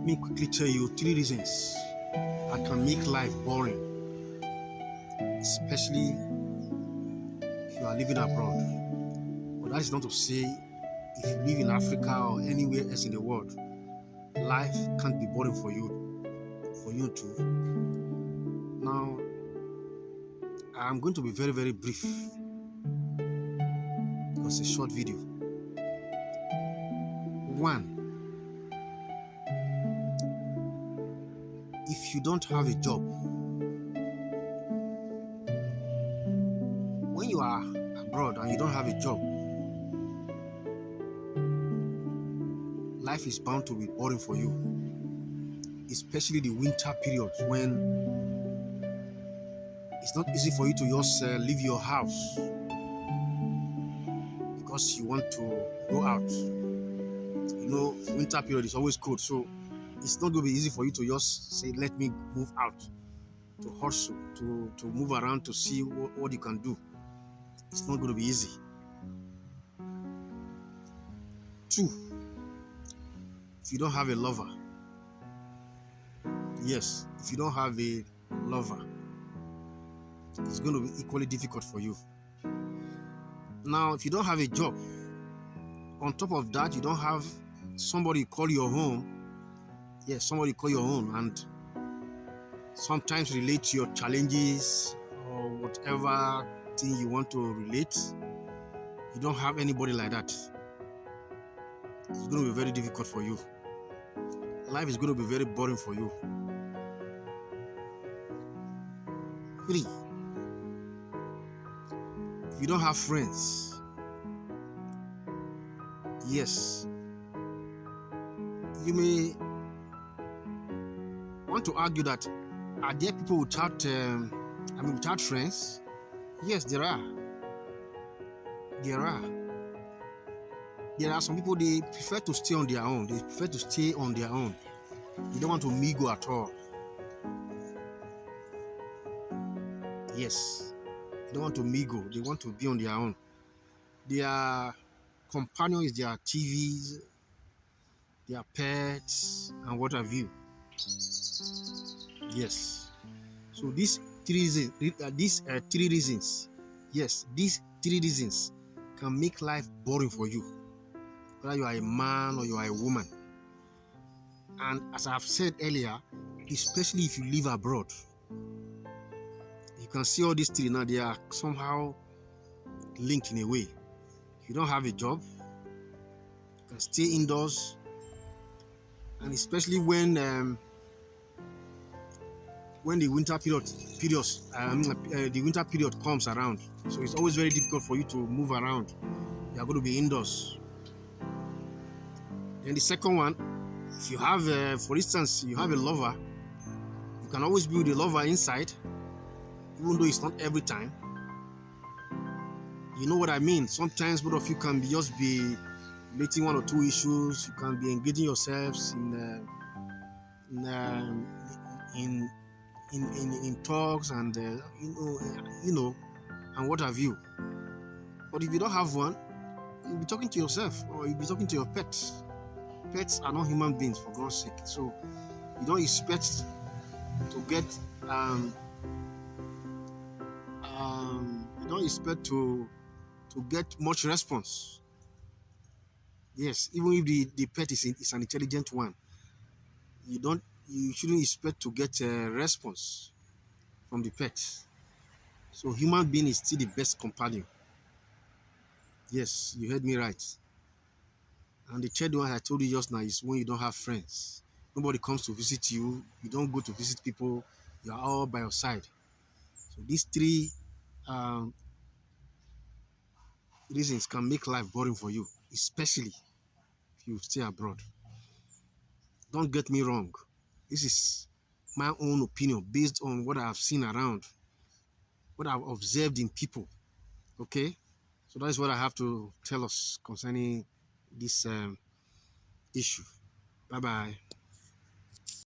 Let me quickly tell you 3 reasons that can make life boring, especially if you are living abroad. But that is not to say if you live in Africa or anywhere else in the world, life can't be boring for you too. Now, I'm going to be very, very brief because it's a short video. 1, if you don't have a job, when you are abroad and you don't have a job, life is bound to be boring for you, especially the winter periods when it's not easy for you to just leave your house because you want to go out. You know, winter period is always cold, so it's not going to be easy for you to just say, let me move out, to hustle, to move around to see what you can do. It's not going to be easy. 2, if you don't have a lover. Yes, if you don't have a lover, it's going to be equally difficult for you. Now, if you don't have a job, on top of that, you don't have somebody call your home. Yes, somebody call your home and sometimes relate to your challenges or whatever thing you want to relate. You don't have anybody like that. It's going to be very difficult for you. Life is going to be very boring for you. 3, if you don't have friends. Yes, you may want to argue that are there people without friends? Yes, there are. There are some people, they prefer to stay on their own. They don't want to mingle at all. Yes, they don't want to mingle. They want to be on their own. Their companion is their TVs, their pets, and what have you. Yes. So these 3 reasons, yes, these 3 reasons can make life boring for you, whether you are a man or you are a woman. And as I've said earlier, especially if you live abroad, you can see all these 3 now, they are somehow linked in a way. If you don't have a job, you can stay indoors, and especially when the winter period comes around, so it's always very difficult for you to move around. You are going to be indoors. And the second one, if you have, for instance, you have a lover, you can always be with the lover inside, even though it's not every time. You know what I mean? Sometimes both of you can just be relating 1 or 2 issues. You can be engaging yourselves in talks and and what have you. But if you don't have one, you'll be talking to yourself or you'll be talking to your pets. Pets are not human beings, for God's sake. So you don't expect to get much response. Yes, even if the pet is an intelligent one, you shouldn't expect to get a response from the pet. So human being is still the best companion. Yes, you heard me right. And the third one I told you just now is when you don't have friends. Nobody comes to visit you. You don't go to visit people. You are all by your side. So these 3 reasons can make life boring for you, especially if you stay abroad. Don't get me wrong. This is my own opinion based on what I have seen around, what I've observed in people. Okay? So that is what I have to tell us concerning this issue. Bye-bye.